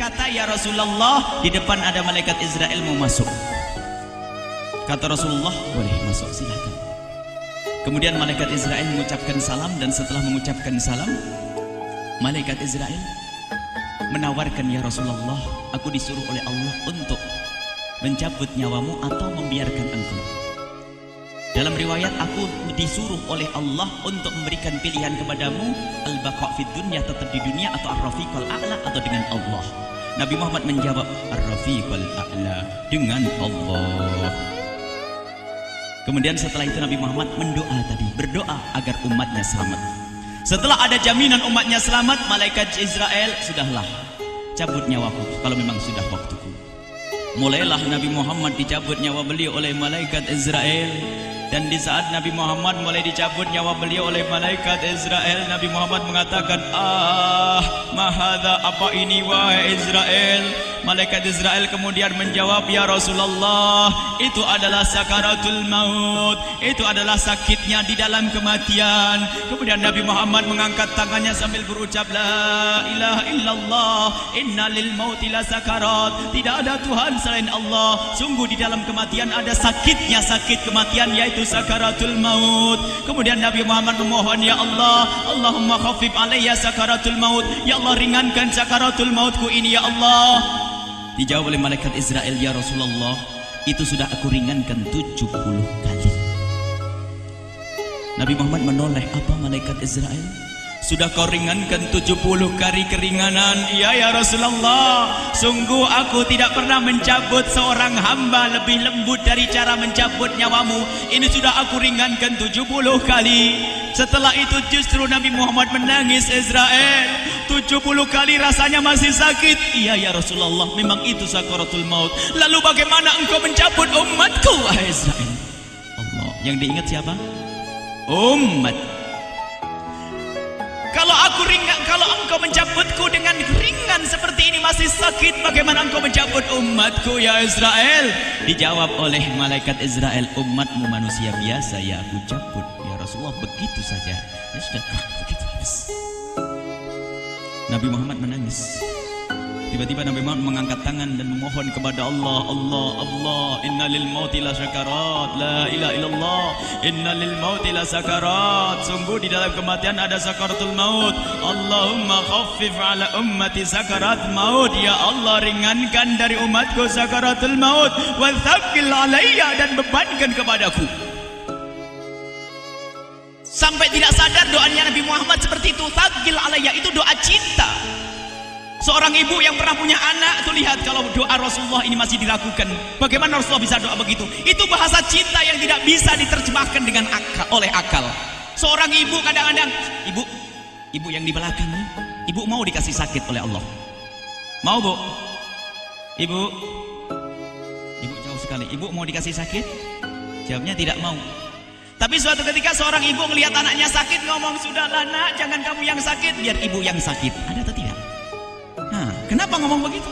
berkata, "Ya Rasulullah, di depan ada malaikat Israel mau masuk." Kata Rasulullah, "Boleh masuk, silakan." Kemudian malaikat Israel mengucapkan salam, dan setelah mengucapkan salam, malaikat Israel menawarkan, "Ya Rasulullah, aku disuruh oleh Allah untuk mencabut nyawamu atau membiarkan engkau." Dalam riwayat, aku disuruh oleh Allah untuk memberikan pilihan kepadamu, al-baqa' fid dunya, tetap di dunia, atau ar-rafiqal a'la, atau dengan Allah. Nabi Muhammad menjawab, ar-rafiqal a'la, dengan Allah. Kemudian setelah itu Nabi Muhammad berdoa agar umatnya selamat. Setelah ada jaminan umatnya selamat, malaikat Israel, "Sudahlah, cabut nyawaku kalau memang sudah waktuku." Mulailah Nabi Muhammad dicabut nyawa beliau oleh malaikat Israel. Dan di saat Nabi Muhammad mulai dicabut nyawa beliau oleh malaikat Israel, Nabi Muhammad mengatakan, mahadha, apa ini wahai Israel? Malaikat Israel kemudian menjawab, "Ya Rasulullah, itu adalah sakaratul maut, itu adalah sakitnya di dalam kematian." Kemudian Nabi Muhammad mengangkat tangannya sambil berucap, "La ilaha illallah, inna lil mauti la sakarat." Tidak ada Tuhan selain Allah. Sungguh di dalam kematian ada sakitnya, sakit kematian, yaitu sakaratul maut. Kemudian Nabi Muhammad memohon, "Ya Allah, Allahumma khafif alayya sakaratul maut." Ya Allah, ringankan sakaratul mautku ini, ya Allah. Dijawab oleh malaikat Israel, "Ya Rasulullah, itu sudah aku ringankan 70 kali." Nabi Muhammad menoleh, "Apa malaikat Israel? Sudah kau ringankan 70 kali keringanan?" "Iya ya Rasulullah, sungguh aku tidak pernah mencabut seorang hamba lebih lembut dari cara mencabut nyawamu. Ini sudah aku ringankan 70 kali. Setelah itu justru Nabi Muhammad menangis, "Israel, 70 kali rasanya masih sakit." "Iya ya Rasulullah, memang itu sakaratul maut." "Lalu bagaimana engkau mencabut umatku, wahai Israel?" Allah, yang diingat siapa? Umat. Kalau engkau mencabutku dengan ringan seperti ini masih sakit, bagaimana engkau mencabut umatku, ya Israel? Dijawab oleh malaikat Israel, "Umatmu manusia biasa, ya aku cabut." "Ya Rasulullah, begitu saja." "Ya sudah, begitu habis." Nabi Muhammad menangis. Tiba-tiba Nabi Muhammad mengangkat tangan dan memohon kepada Allah, "Allah, Allah, inna lil mauti la sakarat, la ilaha illallah, inna lil mauti la sakarat." Sungguh di dalam kematian ada sakaratul maut. Allahumma khaffif ala ummati sakarat maut. Ya Allah, ringankan dari umatku sakaratul maut. Wa thaqqil alayya, dan bebankan kepadaku. Sampai tidak sadar doanya Nabi Muhammad seperti itu. Thaqqil alayya itu doa cinta. Seorang ibu yang pernah punya anak, tuh lihat kalau doa Rasulullah ini masih dilakukan. Bagaimana Rasulullah bisa doa begitu? Itu bahasa cinta yang tidak bisa diterjemahkan dengan oleh akal. Seorang ibu kadang-kadang, ibu yang di belakang nih, ibu mau dikasih sakit oleh Allah? Mau, Bu? Ibu jauh sekali. Ibu mau dikasih sakit? Jawabnya tidak mau. Tapi suatu ketika seorang ibu melihat anaknya sakit, ngomong, "Sudahlah nak, jangan kamu yang sakit, biar ibu yang sakit." Ada atau tidak? Kenapa ngomong begitu?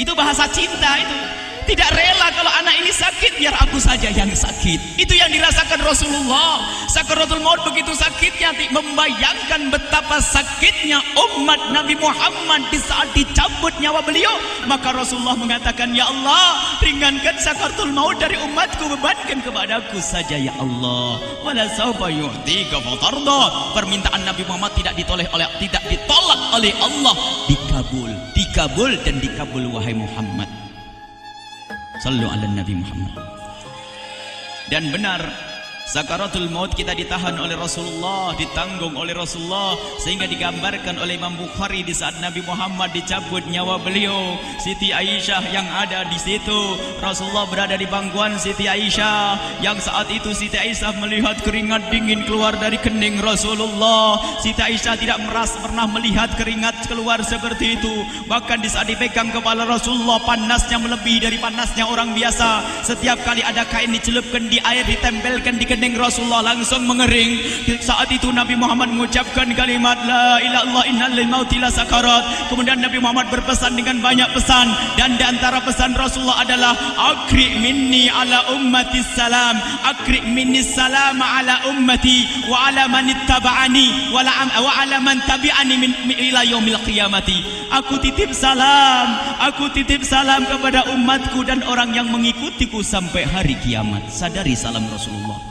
Itu bahasa cinta itu. Tidak rela kalau anak ini sakit, biar aku saja yang sakit. Itu yang dirasakan Rasulullah. Sakaratul maut begitu sakitnya, membayangkan betapa sakitnya umat Nabi Muhammad di saat dicabut nyawa beliau. Maka Rasulullah mengatakan, "Ya Allah, ringankan sakaratul maut dari umatku, bebankan kepadaku saja ya Allah." Wala sawfa yu'tika fatarda. Permintaan Nabi Muhammad tidak ditolak oleh Allah, dikabul dan dikabul, wahai Muhammad. Sallu ala Nabi Muhammad. Dan benar, sakaratul maut kita ditahan oleh Rasulullah, ditanggung oleh Rasulullah, sehingga digambarkan oleh Imam Bukhari di saat Nabi Muhammad dicabut nyawa beliau, Siti Aisyah yang ada di situ. Rasulullah berada di pangkuan Siti Aisyah, yang saat itu Siti Aisyah melihat keringat dingin keluar dari kening Rasulullah. Siti Aisyah tidak pernah melihat keringat keluar seperti itu. Bahkan di saat dipegang kepala Rasulullah, panasnya melebihi dari panasnya orang biasa. Setiap kali ada kain dicelupkan di air, ditempelkan di kening Rasulullah langsung mengering. Saat itu Nabi Muhammad mengucapkan kalimat la ilaha illallah innal lil mauti la sakarat. Kemudian Nabi Muhammad berpesan dengan banyak pesan, dan di antara pesan Rasulullah adalah akri minni ala ummati salam, akri minni salam ala ummati wa ala man ittaba'ani wa ala man tabi'ani min ila yaumil qiyamati. Aku titip salam kepada umatku dan orang yang mengikutiku sampai hari kiamat. Sadari salam Rasulullah.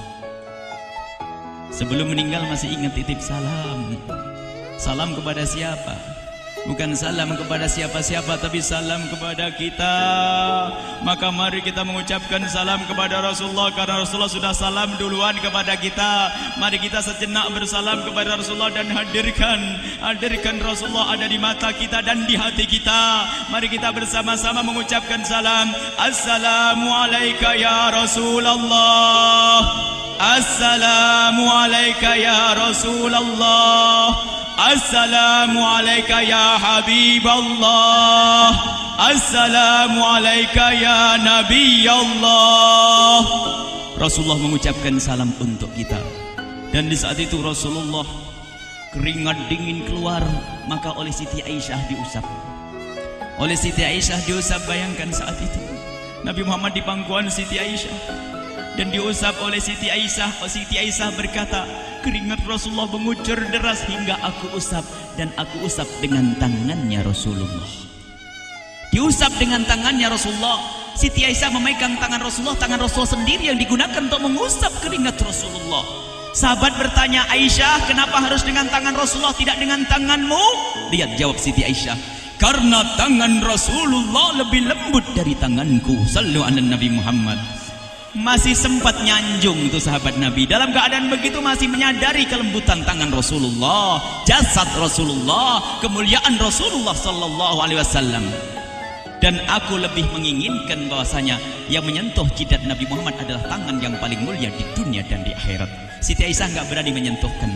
Sebelum meninggal masih ingat titip salam. Salam kepada siapa? Bukan salam kepada siapa-siapa, tapi salam kepada kita. Maka mari kita mengucapkan salam kepada Rasulullah, karena Rasulullah sudah salam duluan kepada kita. Mari kita sejenak bersalam kepada Rasulullah dan hadirkan Rasulullah ada di mata kita dan di hati kita. Mari kita bersama-sama mengucapkan salam. Assalamualaikum ya Rasulullah. Assalamualaikum ya Rasulullah. Assalamualaikum ya Habiballah. Assalamualaikum ya Nabi Allah. Rasulullah mengucapkan salam untuk kita. Dan di saat itu Rasulullah keringat dingin keluar, maka oleh Siti Aisyah diusap. Oleh Siti Aisyah diusap, bayangkan saat itu Nabi Muhammad di pangkuan Siti Aisyah dan diusap oleh Siti Aisyah. Siti Aisyah berkata, keringat Rasulullah mengucur deras hingga aku usap, dan aku usap dengan tangannya Rasulullah. Diusap dengan tangannya Rasulullah. Siti Aisyah memegang tangan Rasulullah sendiri yang digunakan untuk mengusap keringat Rasulullah. Sahabat bertanya, Aisyah, kenapa harus dengan tangan Rasulullah tidak dengan tanganmu? Lihat jawab Siti Aisyah, karena tangan Rasulullah lebih lembut dari tanganku. Sallu ala Nabi Muhammad. Masih sempat nyanjung itu sahabat Nabi. Dalam keadaan begitu masih menyadari kelembutan tangan Rasulullah, jasad Rasulullah, kemuliaan Rasulullah sallallahu alaihi wasallam. Dan aku lebih menginginkan bahwasanya yang menyentuh jidat Nabi Muhammad adalah tangan yang paling mulia di dunia dan di akhirat. Siti Aisyah enggak berani menyentuhkan.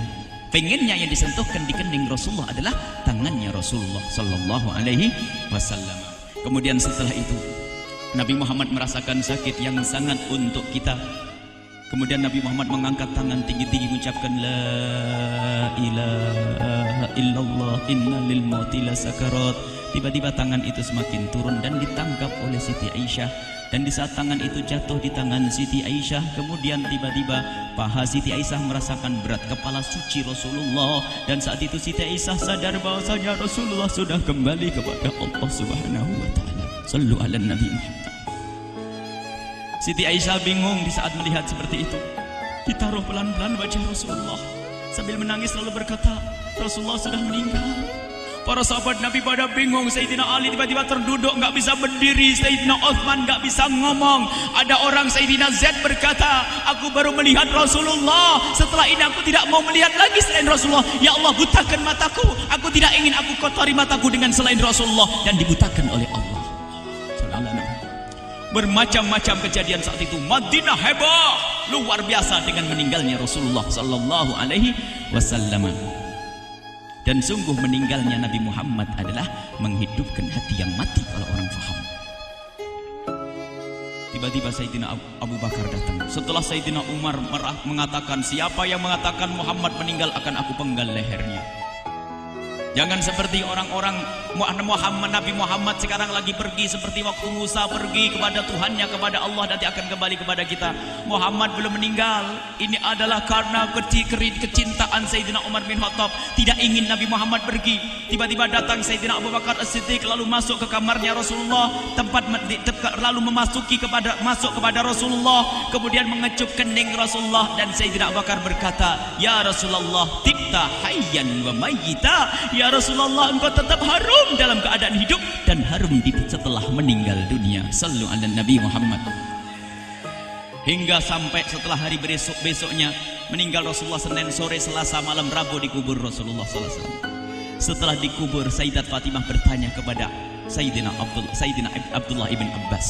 Pengennya yang disentuhkan di kening Rasulullah adalah tangannya Rasulullah sallallahu alaihi wasallam. Kemudian setelah itu Nabi Muhammad merasakan sakit yang sangat untuk kita. Kemudian Nabi Muhammad mengangkat tangan tinggi-tinggi mengucapkan la ilaha illallah inna lil mauti la sakarat. Tiba-tiba tangan itu semakin turun dan ditangkap oleh Siti Aisyah. Dan di saat tangan itu jatuh di tangan Siti Aisyah, kemudian tiba-tiba paha Siti Aisyah merasakan berat kepala suci Rasulullah. Dan saat itu Siti Aisyah sadar bahwasanya Rasulullah sudah kembali kepada Allah Subhanahu wa taala. Sallu ala Nabi Muhammad. Siti Aisyah bingung di saat melihat seperti itu. Ditaruh pelan-pelan wajah Rasulullah, sambil menangis lalu berkata, Rasulullah sudah meninggal. Para sahabat Nabi pada bingung. Sayyidina Ali tiba-tiba terduduk, nggak bisa berdiri. Sayyidina Utsman nggak bisa ngomong. Ada orang Sayyidina Zaid berkata, aku baru melihat Rasulullah. Setelah ini aku tidak mau melihat lagi selain Rasulullah. Ya Allah, butakan mataku. Aku tidak ingin aku kotori mataku dengan selain Rasulullah. Dan dibutakan oleh Allah. Bermacam-macam kejadian saat itu. Madinah heboh luar biasa dengan meninggalnya Rasulullah sallallahu alaihi wasallam. Dan sungguh meninggalnya Nabi Muhammad adalah menghidupkan hati yang mati kalau orang faham. Tiba-tiba Sayyidina Abu Bakar datang. Setelah Sayyidina Umar mengatakan, siapa yang mengatakan Muhammad meninggal akan aku penggal lehernya. Jangan seperti orang-orang Nabi Muhammad sekarang lagi pergi seperti waktu Musa pergi kepada Tuhannya, kepada Allah, nanti akan kembali kepada kita. Muhammad belum meninggal. Ini adalah karena kecintaan Sayyidina Umar bin Khattab, tidak ingin Nabi Muhammad pergi. Tiba-tiba datang Sayyidina Abu Bakar As-Siddiq lalu masuk ke kamarnya Rasulullah, lalu masuk kepada Rasulullah, kemudian mengecup kening Rasulullah. Dan Sayyidina Abu Bakar berkata, ya Rasulullah, tibta hayyan wa mayyita. Ya Rasulullah, engkau tetap harum dalam keadaan hidup dan harum setelah meninggal dunia. Sallu ala Nabi Muhammad. Hingga sampai setelah hari besoknya meninggal Rasulullah, Senin sore, Selasa malam, Rabu dikubur Rasulullah sallallahu alaihi wasallam. Setelah dikubur, Sayyidat Fatimah bertanya kepada Sayyidina Abdullah ibn Abbas,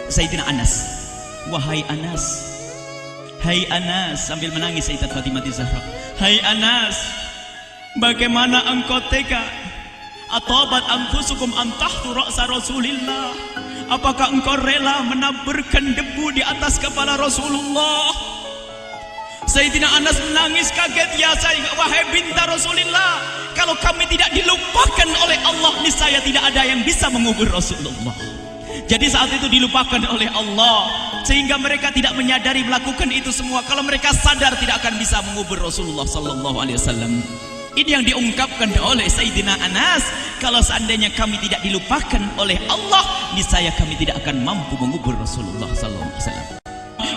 Sayyidina Anas, wahai Anas, hai Anas, sambil menangis Sayyidat Fatimah Zahra, hai Anas, bagaimana engkau tega? Atabat anfusukum an tahtu ra'sa Rasulillah. Apakah engkau rela menaburkan debu di atas kepala Rasulullah? Sayyidina Anas menangis kaget, ya wahai binta Rasulullah, kalau kami tidak dilupakan oleh Allah, niscaya tidak ada yang bisa mengubur Rasulullah. Jadi saat itu dilupakan oleh Allah, sehingga mereka tidak menyadari melakukan itu semua. Kalau mereka sadar, tidak akan bisa mengubur Rasulullah sallallahu alaihi wasallam. Ini yang diungkapkan oleh Sayyidina Anas, kalau seandainya kami tidak dilupakan oleh Allah, niscaya kami tidak akan mampu mengubur Rasulullah sallallahu alaihi wasallam.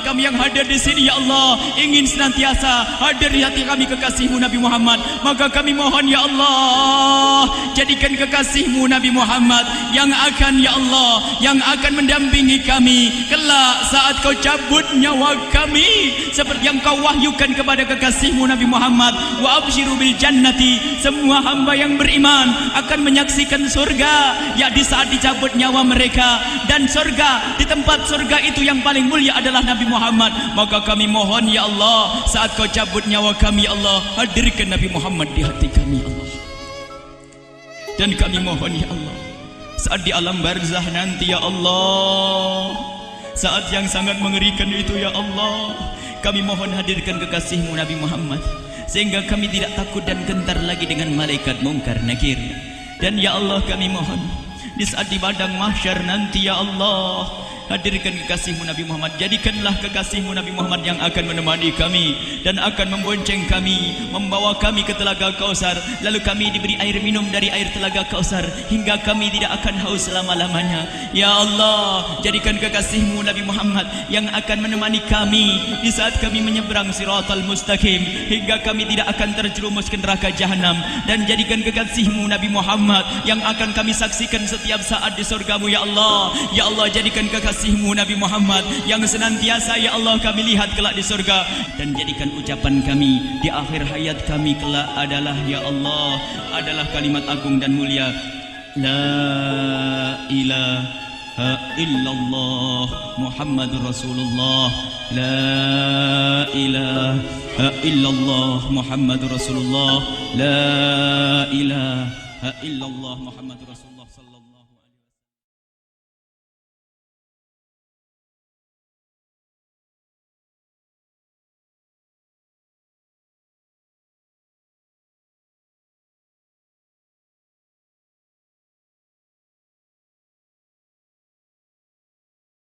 Kami yang hadir di sini, ya Allah, ingin senantiasa hadir di hati kami kekasih-Mu Nabi Muhammad. Maka kami mohon, ya Allah, jadikan kekasih-Mu Nabi Muhammad yang akan, ya Allah, yang akan mendampingi kami kelak saat Kau cabut nyawa kami, seperti yang Kau wahyukan kepada kekasih-Mu Nabi Muhammad. Wa absyiru bil jannati, semua hamba yang beriman akan menyaksikan surga, ya di saat dicabut nyawa mereka. Dan surga, di tempat surga itu yang paling mulia adalah Nabi Muhammad. Maka kami mohon, ya Allah, saat Kau cabut nyawa kami, ya Allah, hadirkan Nabi Muhammad di hati kami, ya Allah. Dan kami mohon, ya Allah, saat di alam barzah nanti, ya Allah, saat yang sangat mengerikan itu, ya Allah, kami mohon hadirkan kekasih-Mu Nabi Muhammad, sehingga kami tidak takut dan gentar lagi dengan malaikat mungkar nakir. Dan ya Allah, kami mohon di saat di padang mahsyar nanti, ya Allah, hadirkan kekasih-Mu Nabi Muhammad. Jadikanlah kekasih-Mu Nabi Muhammad yang akan menemani kami dan akan membonceng kami, membawa kami ke telaga Kausar. Lalu kami diberi air minum dari air telaga Kausar hingga kami tidak akan haus selama-lamanya. Ya Allah, jadikan kekasih-Mu Nabi Muhammad yang akan menemani kami di saat kami menyeberang Siratal Mustaqim hingga kami tidak akan terjerumus ke neraka Jahanam. Dan jadikan kekasih-Mu Nabi Muhammad yang akan kami saksikan setiap saat di surga-Mu, ya Allah. Ya Allah, jadikan kekasih-Mu Nabi Muhammad yang senantiasa, ya Allah, kami lihat kelak di surga. Dan jadikan ucapan kami di akhir hayat kami kelak adalah, ya Allah, adalah kalimat agung dan mulia, La ilaha illallah Muhammadur Rasulullah. La ilaha illallah Muhammadur Rasulullah. La ilaha illallah Muhammadur Rasulullah sallallahu